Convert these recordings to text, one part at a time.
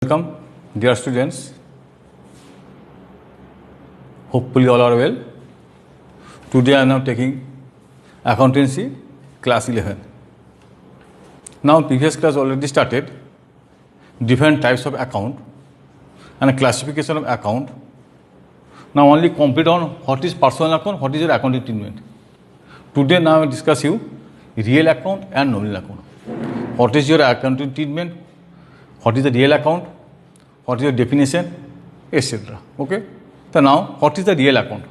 Welcome, dear students. Hopefully, all are well. Today, I am now taking accountancy class 11. Now, previous class already started different types of account and a classification of account. Now, only complete on what is personal account, what is your accounting treatment. Today, now I will discuss you real account and nominal account. What is your accounting treatment? What is the real account? What is your definition, etc. Okay. So now, what is the real account?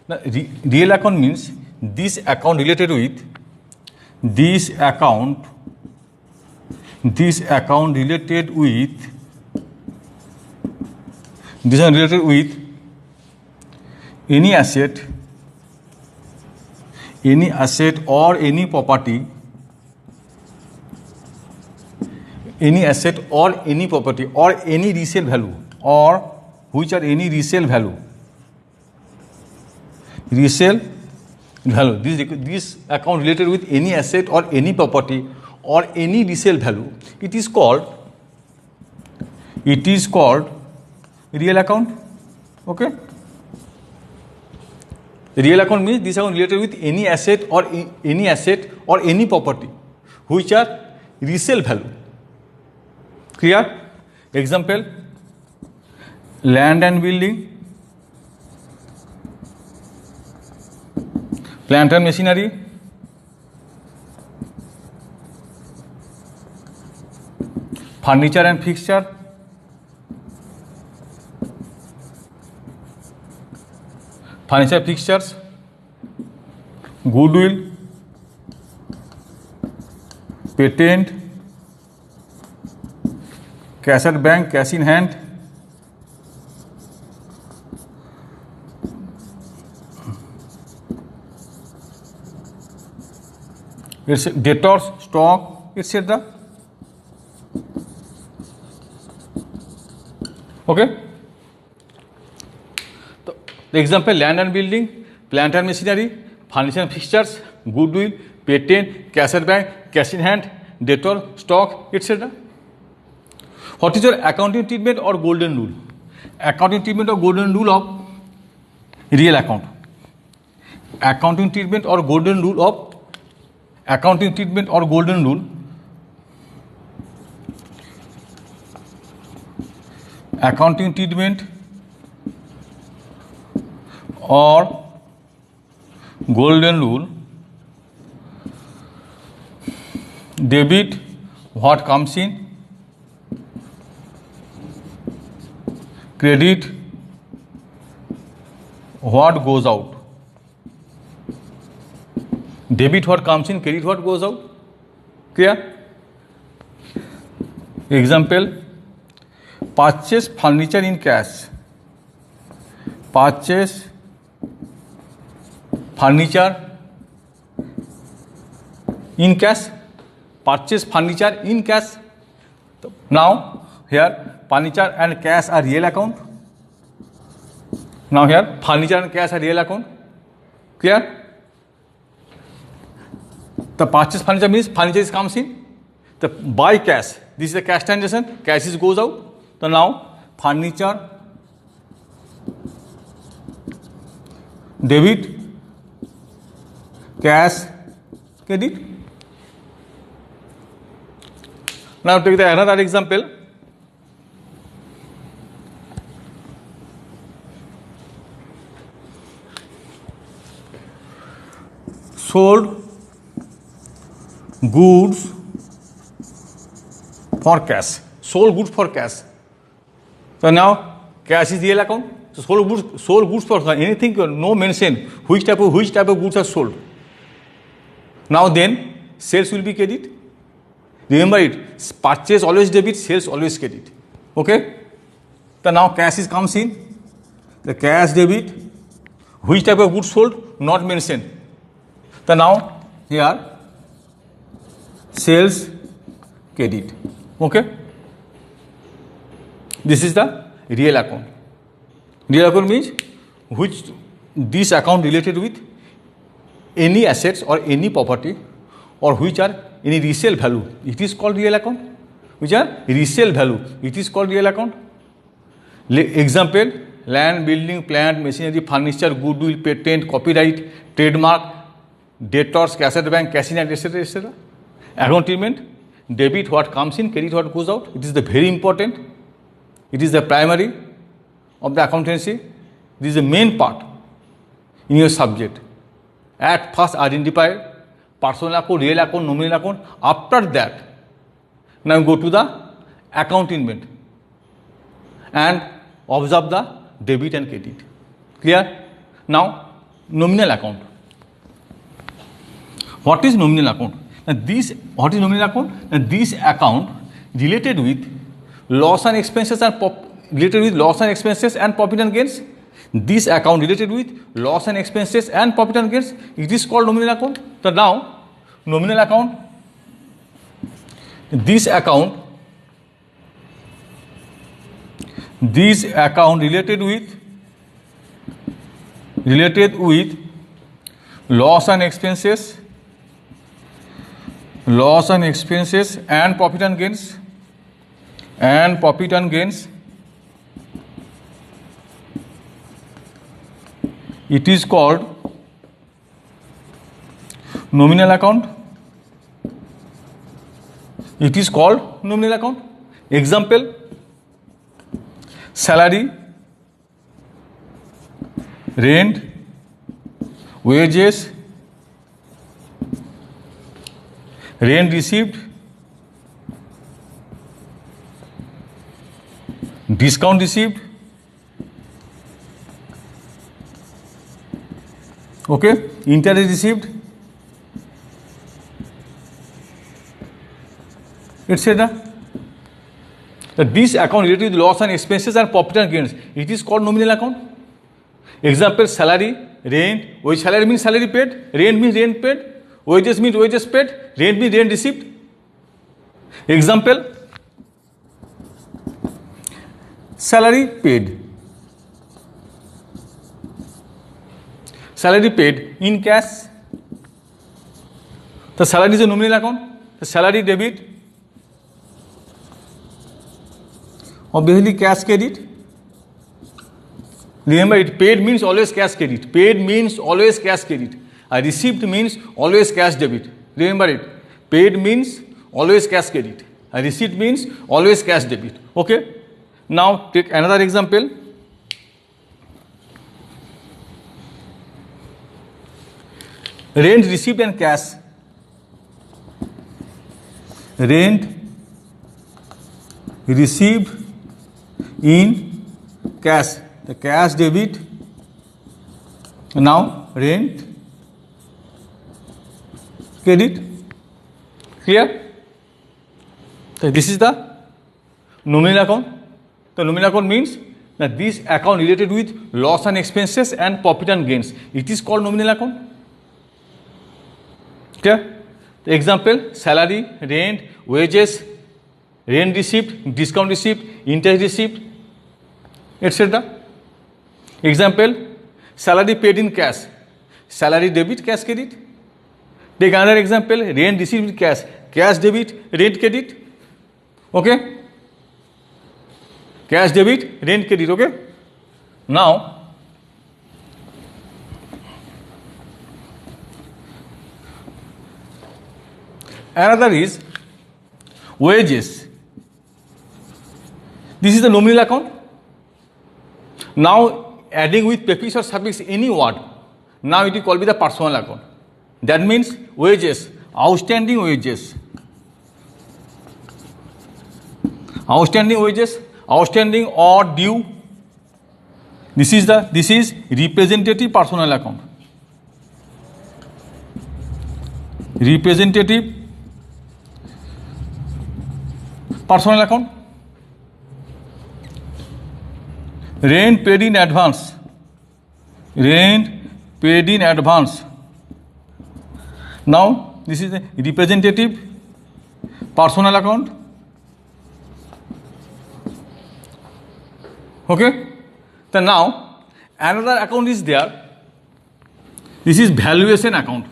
The real account means this account related with this account related with any asset or any property. Any asset or any property or any resale value or which are any resale value. Resale value. This account related with any asset or any property or any resale value. It is called real account. Okay. Real account means this account related with any asset or any property which are resale value. Clear? Example, land and building, plant and machinery, furniture and fixture, fixtures, goodwill, patent, cash at bank, cash in hand, it's debtors, stock, etc. Okay. So, the example, land and building, plant and machinery, furniture and fixtures, goodwill, patent, cash at bank, cash in hand, debtor, stock, etc. What is your accounting treatment or golden rule? Accounting treatment or golden rule of real account. Accounting treatment or golden rule of accounting treatment or golden rule. Accounting treatment or golden rule. Debit what comes in, credit what goes out. Debit what comes in, credit what goes out. Clear? Example, purchase furniture in cash. Purchase furniture in cash. Purchase furniture in cash. Now here furniture and cash are real account. Now here furniture and cash are real account. Clear? The purchase furniture means furniture comes in. The buy cash. This is the cash transaction. Cash goes out. So now furniture, debit, cash, credit. Now take another example. Sold goods for cash. Sold goods for cash. So now cash is real account. So sold goods for anything, no mention which type of goods are sold. Now then sales will be credit. Remember it. Purchase always debit, sales always credit. Okay. So now cash comes in. The cash debit. Which type of goods sold? Not mentioned. So now here sales credit. Okay. This is the real account. Real account means which this account related with any assets or any property or which are any resale value. It is called real account. which are resale value. It is called real account. Example, land, building, plant, machinery, furniture, goodwill, patent, copyright, trademark, debtors, cash at the bank, cash in hand, etc. etc. Account treatment, debit what comes in, credit what goes out. It is the very important. It is the primary of the accountancy. This is the main part in your subject. At first identify personal account, real account, nominal account. After that, now go to the account treatment and observe the debit and credit. Clear? Now, nominal account. What is nominal account? Now what is nominal account? Now this account related with loss and expenses and profit and gains. This account related with loss and expenses and profit and gains. It is called nominal account. So now, nominal account. This account related with loss and expenses and profit and gains it is called nominal account. It is called nominal account. Example, salary, rent, wages, rent received, discount received, okay, interest received, etc. This account related with loss and expenses and profit and gains, it is called nominal account. Example, salary, rent, which salary means salary paid, rent means rent paid, wages means wages paid, rent means rent received. Example, salary paid. Salary paid in cash. The salary is a nominal account. The salary debit. Obviously cash credit. Remember it, paid means always cash credit. Paid means always cash credit. Received means always cash debit. Remember it. Paid means always cash credit. Receipt means always cash debit. Okay. Now take another example. Rent received and cash. Rent received in cash. The cash debit. Now rent credit. Clear? So this is the nominal account. The nominal account means that this account related with loss and expenses and profit and gains. It is called nominal account. Clear? The example, salary, rent, wages, rent received, discount received, interest received, etc. Example, salary paid in cash, salary debit, cash credit. Take another example, rent received with cash, cash debit, rent credit. Okay? Cash debit, rent credit. Okay? Now, another is wages. This is the nominal account. Now, adding with prefix or suffix any word, now it will call be the personal account. That means wages, outstanding wages. Outstanding wages, outstanding or due. This is representative personal account. Representative personal account. Rent paid in advance. Rent paid in advance. Now this is the representative personal account. Okay. So now another account is there. This is valuation account.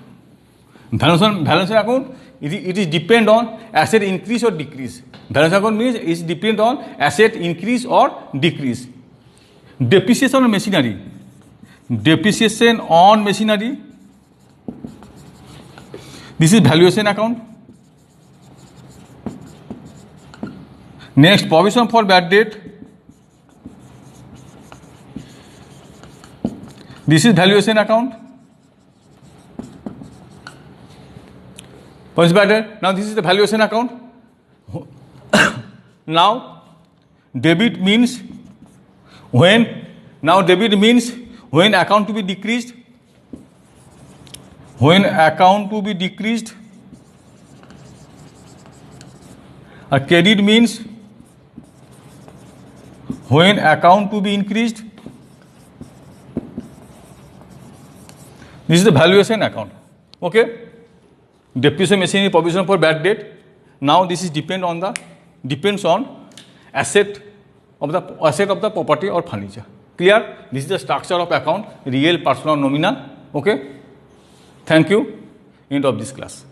Valuation account it is depend on asset increase or decrease. Balance account means it depend on asset increase or decrease. Depreciation on machinery. Depreciation on machinery. This is valuation account. Next, provision for bad debt. This is valuation account. What is bad debt? Now this is the valuation account. Now debit means when account to be decreased. When account to be decreased. Or credit means when account to be increased. This is the valuation account. Okay. Depreciation machinery, provision for bad debt. Now this is depends on asset of the property or furniture. Clear? This is the structure of account, real, personal, nominal. Okay. Thank you. End of this class.